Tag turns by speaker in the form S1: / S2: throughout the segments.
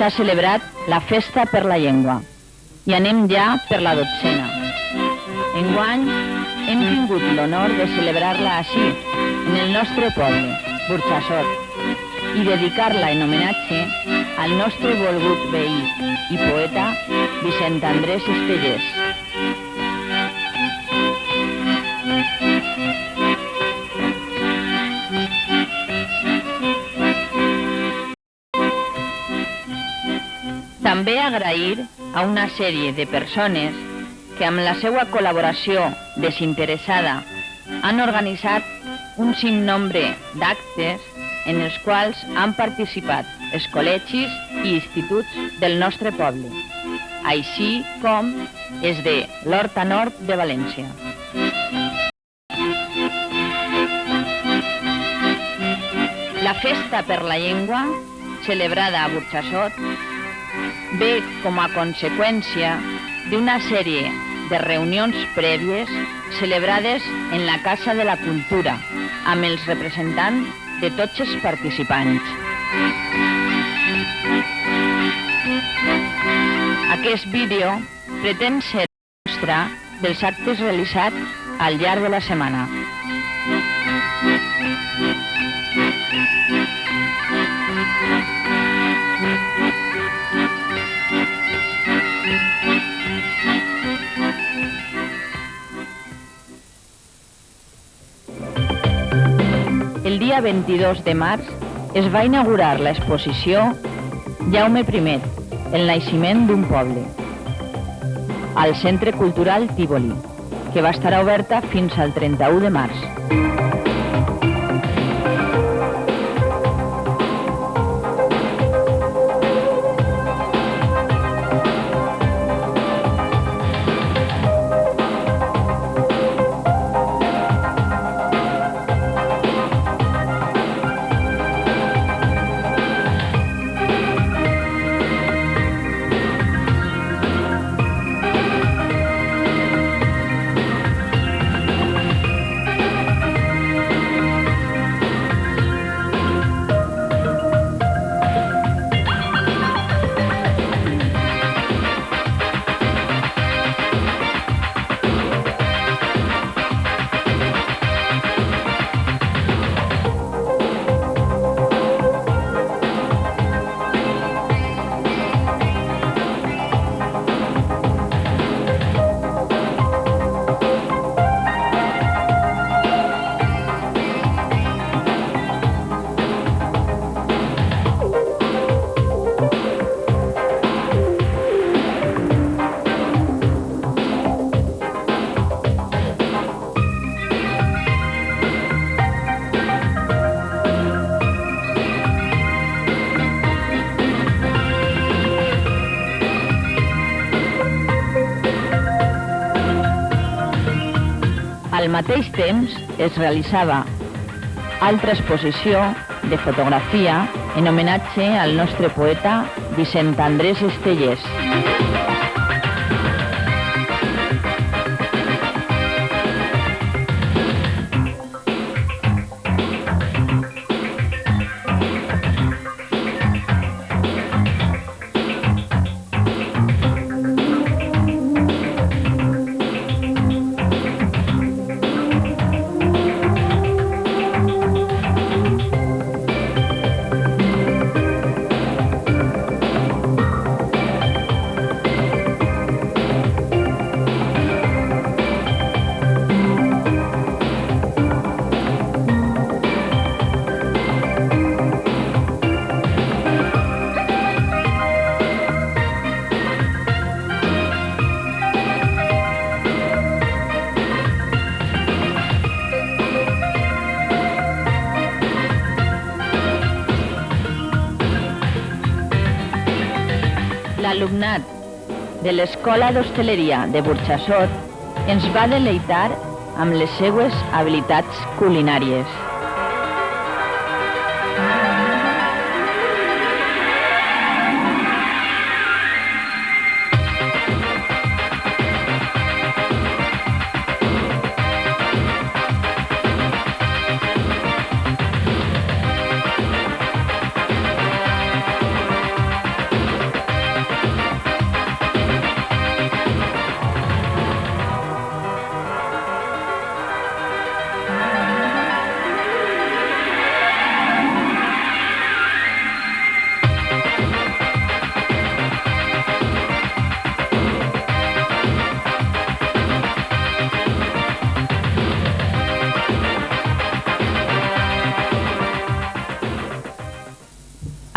S1: s'ha celebrat la Festa per la Llengua i anem ja per la 12a. Enguany hem tingut l'honor de celebrar-la així, en el nostre poble, Burxassot, i dedicar-la en homenatge al nostre volgut veí i poeta Vicent Andrés Estellés. També agrair a una sèrie de persones que amb la seva col·laboració desinteressada han organitzat un sinnumbre d'actes en els quals han participat els col·legis i instituts del nostre poble, així com els de l'Horta Nord de València. La Festa per la Llengua, celebrada a Burxassot, ve com a conseqüència d'una sèrie de reunions prèvies celebrades en la Casa de la Cultura amb els representants de tots els participants. Aquest vídeo pretén ser mostra dels actes realitzats al llarg de la setmana. El dia 22 de març es va inaugurar l'exposició Jaume I, el naixement d'un poble, al Centre Cultural Tívoli, que va estar oberta fins al 31 de març. Al mateix temps es realitzava altra exposició de fotografia en homenatge al nostre poeta Vicent Andrés Estellés. L'alumnat de l'Escola d'Hostaleria de Burxassot ens va deleitar amb les seues habilitats culinàries.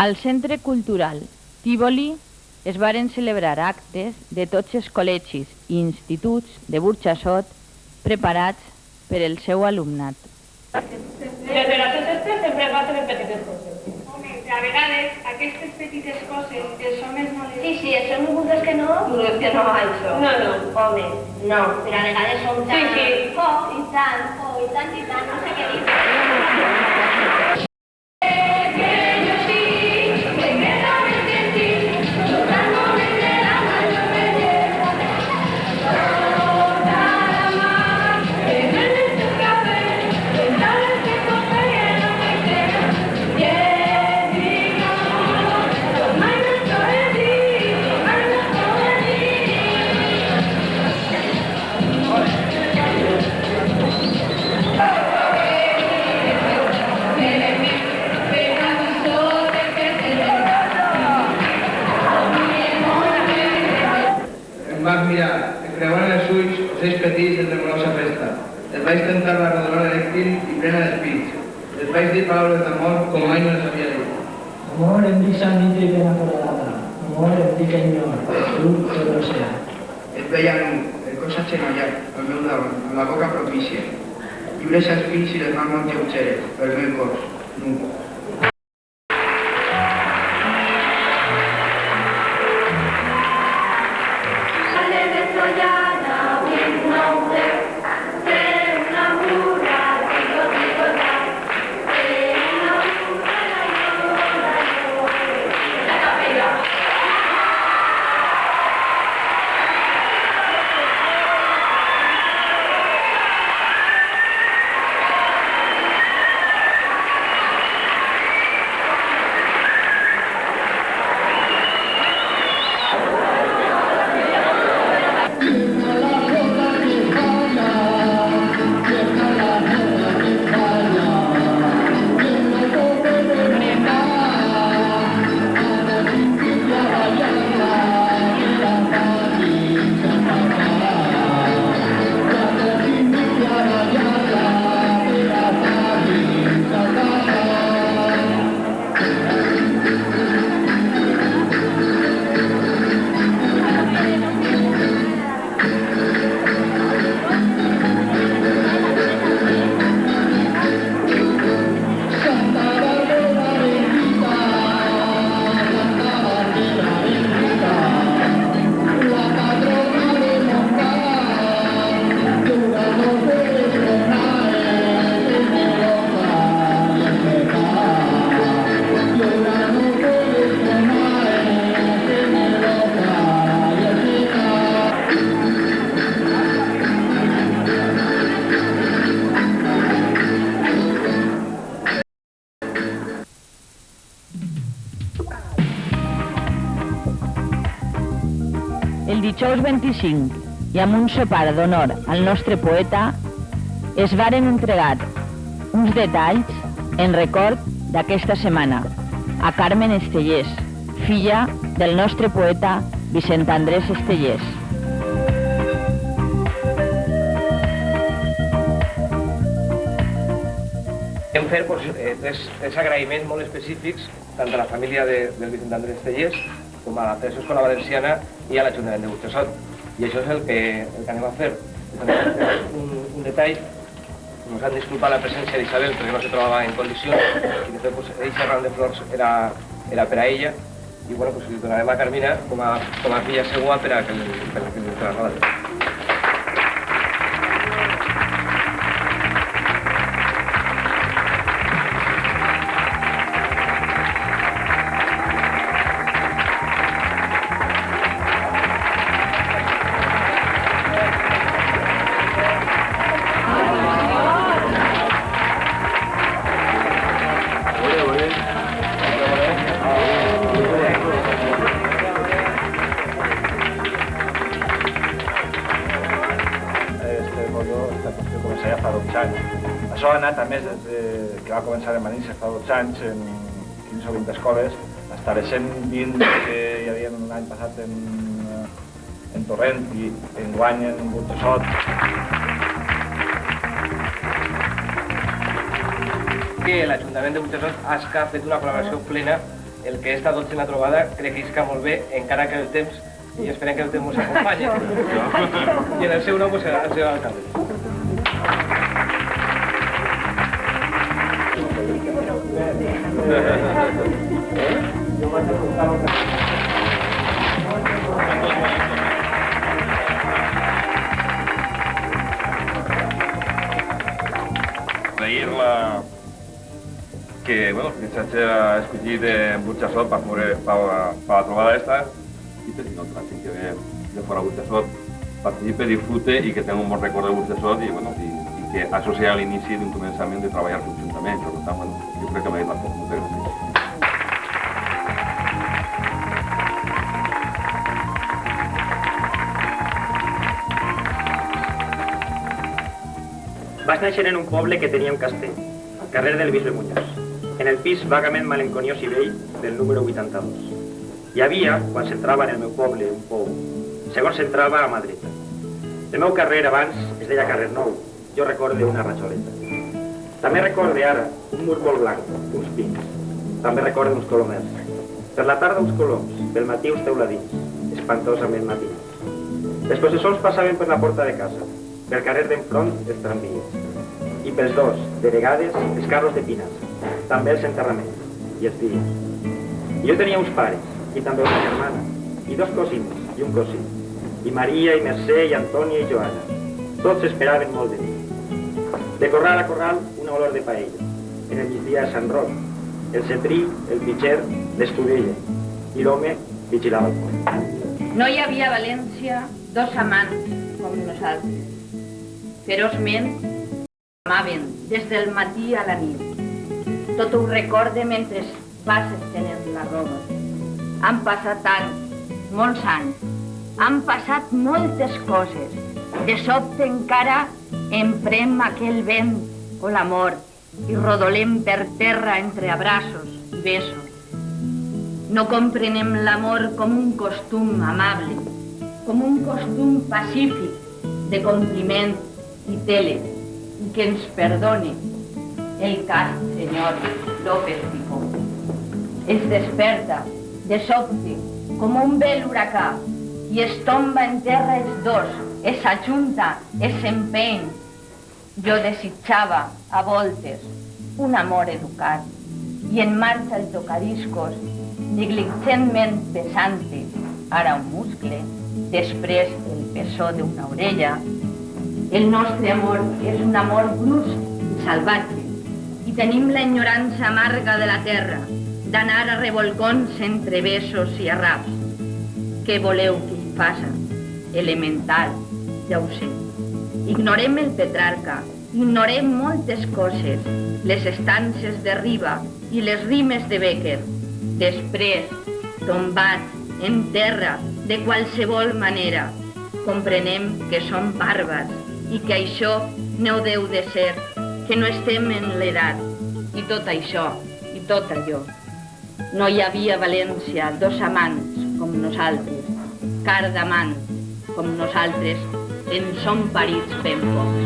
S1: Al Centre Cultural Tívoli es varen celebrar actes de tots els col·legis i instituts de Burjassot preparats per el seu alumnat.
S2: Les relacions estes sempre passen en petites coses.
S3: Home, a vegades aquestes petites coses els homes no les...
S4: Sí, això no vulgues que no, vulgues que no, això.
S2: No, no.
S4: Home, no, però a vegades som tan...
S2: Sí.
S4: I tant, no sé què dir.
S5: Vaig mirar, creuant els ulls, ocells petits en tremolosa festa. Els vaig tentar la rodolor elèctric i plena d'espits. Els vaig dir paraules d'amor com mai no les havia dit.
S6: Amor em dic Sant Nitri ben acordada. Amor em dic Enyor, tu de l'oceà.
S5: Et veia nu, el cos agenollat, al meu davant, amb la boca propícia. Lliures els fills i les mans molt lleugeres, pel meu cos, nu.
S1: El dijous 25, i amb un sopar d'honor al nostre poeta, es varen entregar uns detalls en record d'aquesta setmana a Carmen Estellés, filla del nostre poeta Vicent Andrés Estellés.
S7: Hem fet tres agraïments molt específics tant a la família del Vicent Andrés Estellés com a la Federació Escola Valenciana i a l'Ajuntament de Burjassot. I això és el que anem a fer. Un detall, ens han disculpat la presència d'Isabel perquè no se trobava en condicions i de fet aquest ram de flors era per a ella i bueno, li donarem a Carmina com a filla segura per a que li trasladi.
S8: Això ha anat, a més, des que va començar en Manissa fa 12 anys, en 15 o 20 escoles, fins a les 120 que hi havia l'any passat en Torrent i enguany en Burjassot. L'Ajuntament de Burjassot ha fet una col·laboració plena
S7: el que esta dolce en la trobada crec que isca molt bé, encara que el temps, i esperem que el temps ens acompanyi. I en el seu nom, el seu alcalde.
S9: Agrair que bueno, que s'hagi escollit Burjassot per la trobada esta i per no la gent que ve de fora de Burjassot participe, disfrute i que tenga un bon record de Burjassot i, bueno, i que això sigui l'inici d'un començament de treballar conjuntament. Per tant, bueno, jo crec que m'ha dit la cosa. Moltes gràcies.
S10: Vas néixer en un poble que tenia un castell, al carrer del Bisbe Muñoz, en el pis vagament malenconiós i vell del número 82. Hi havia, quan s'entrava en el meu poble, un pou, segons s'entrava a Madrid. El meu carrer abans es deia Carrer Nou, jo recorde una rajoleta. També recorde ara un mur molt blanc, uns pins. També recorde uns colomers. Per la tarda uns coloms, pel matí uns teuladins, espantosament matinats. Les processons passaven per la porta de casa, pel carrer d'enfront els tramvies. I pels dos, de vegades, els carros de pines, també els enterraments i els dies. I jo tenia uns pares, i també una germana, i dos cosins i un cosí, i Maria, i Mercè, i Antònia, i Joana. Tots esperaven molt de mi. De corral a corral, una olor de paella. En el migdia a Sant Roc, el cetrí, el pitxer, l'escudella, i l'home vigilava el pont.
S1: No hi havia a València dos amants com nosaltres. Feroçment amaven des del matí a la nit. Tot ho recorde mentre vas estenent la roba. Han passat anys, molts anys. Han passat moltes coses. De sobte encara emprem aquell vent o l'amor i rodolem per terra entre abraços i besos. No comprenem l'amor com un costum amable, com un costum pacífic de compliment i tele, i que ens perdone el cas senyor López Picó. Es desperta de sobte com un vel huracà i es tomba en terra els dos, es ajunta, es empeny. Jo desitjava a voltes un amor educat i en marxa el tocadiscos, negligentment besant-te, ara un muscle, després el pessó d'una orella. El nostre amor és un amor brusc i salvatge i tenim la ignorància amarga de la terra d'anar a revolcons entre besos i arraps. Què voleu que hi faça? Elemental, ja ho sé. Ignorem el Petrarca, ignorem moltes coses, les estances de Riba i les rimes de Bécquer. Després, tombats en terra de qualsevol manera, comprenem que som bàrbars i que això no deu de ser, que no estem en l'edat. I tot això, i tot allò. No hi havia a València dos amants com nosaltres, car d'amants com nosaltres en som parits ben pocs.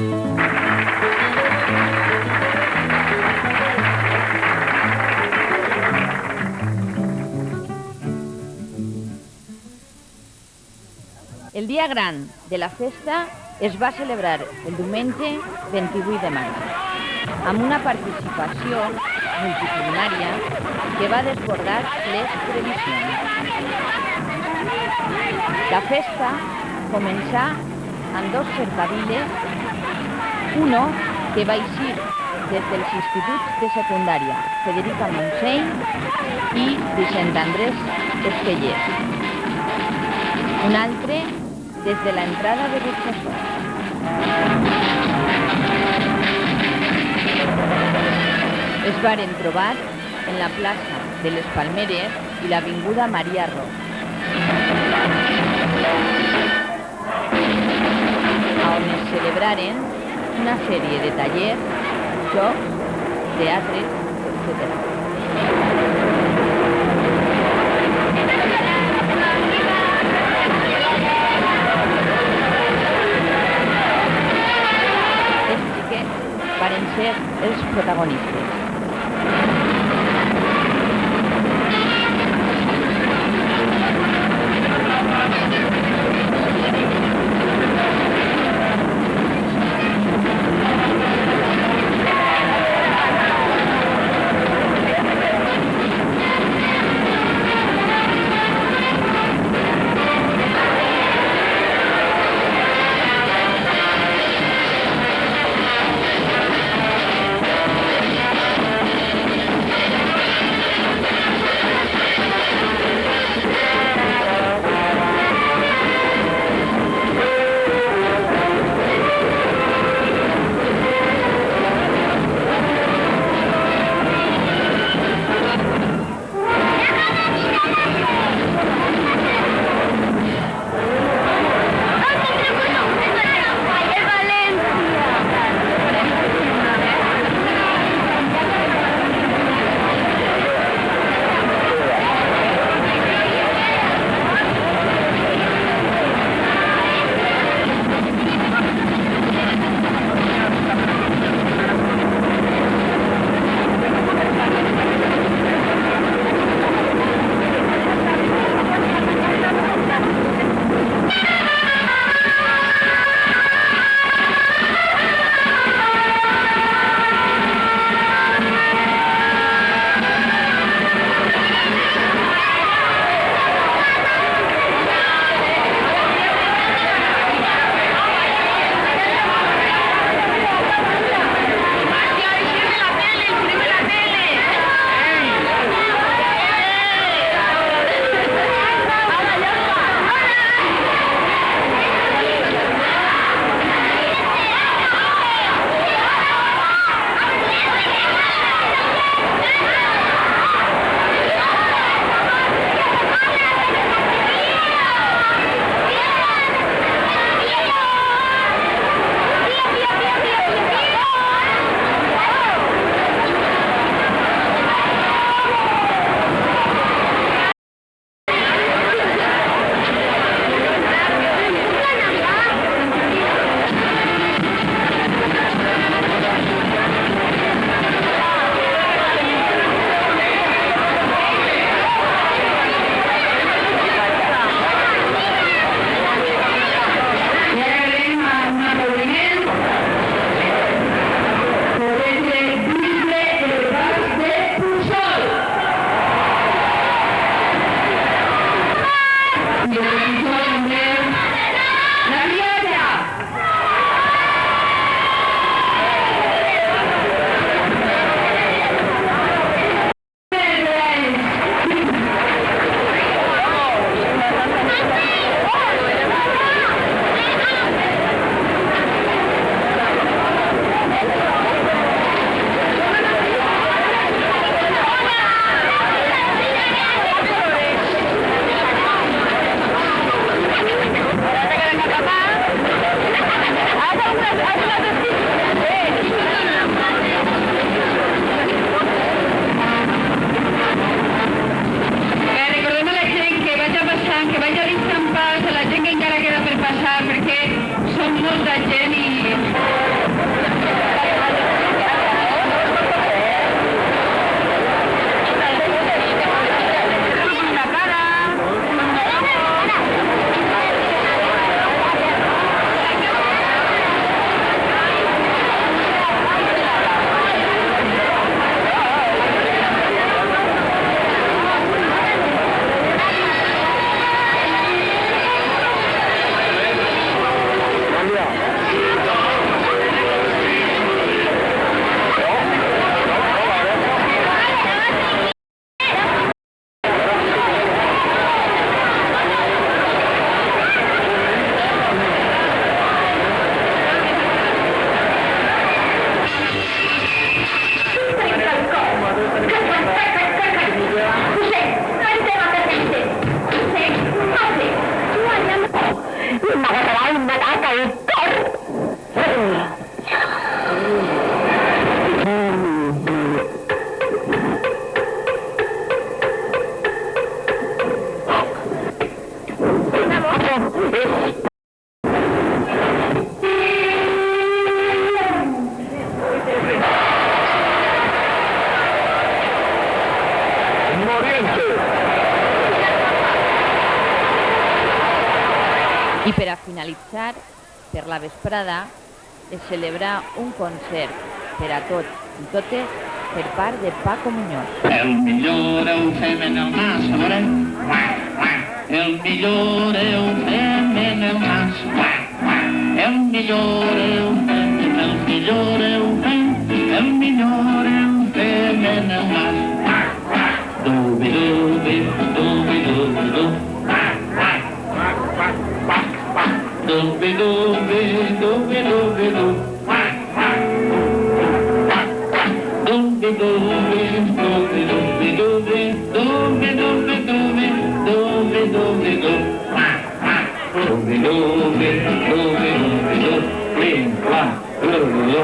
S1: El dia gran de la festa es va celebrar el diumenge 28 de maig, amb una participació multitudinària que va desbordar les previsions. La festa començà amb dos cercaviles, uno que va eixir des dels instituts de secundària Federica Montseny i Vicent Andrés Estellers. Un altre des de l'entrada de Burjassot. Es varen trobar en la plaça de les Palmeres i l'avinguda Maria Roig, on es celebraren una sèrie de tallers, jocs, teatre, etc. Varen ser els protagonistes. I per a finalitzar, per la vesprada, es celebra un concert per a tots i totes per part de Paco Muñoz.
S11: El millor ho fem en el mas, veurem. El millor ho fem en el mas. El millor ho fem, el millor ho fem, el millor ho fem en el mas. Dubi-dubi, dubi-dubi-du. Dubi-dubi, dubi-dubi-du. Dubi-dubi, dubi-dubi-dubi, dubi-dubi-dubi, dubi-dubi-du. Dubi-dubi, dubi-dubi-du. Lim-plam, du-du-du,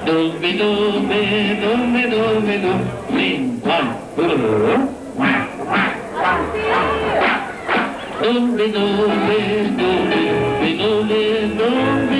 S11: dubi-dubi, dubi-dubi-du. Lim-plam, du-du-du. Dubi-dubi, dubi-dubi-dubi, dubi-dubi.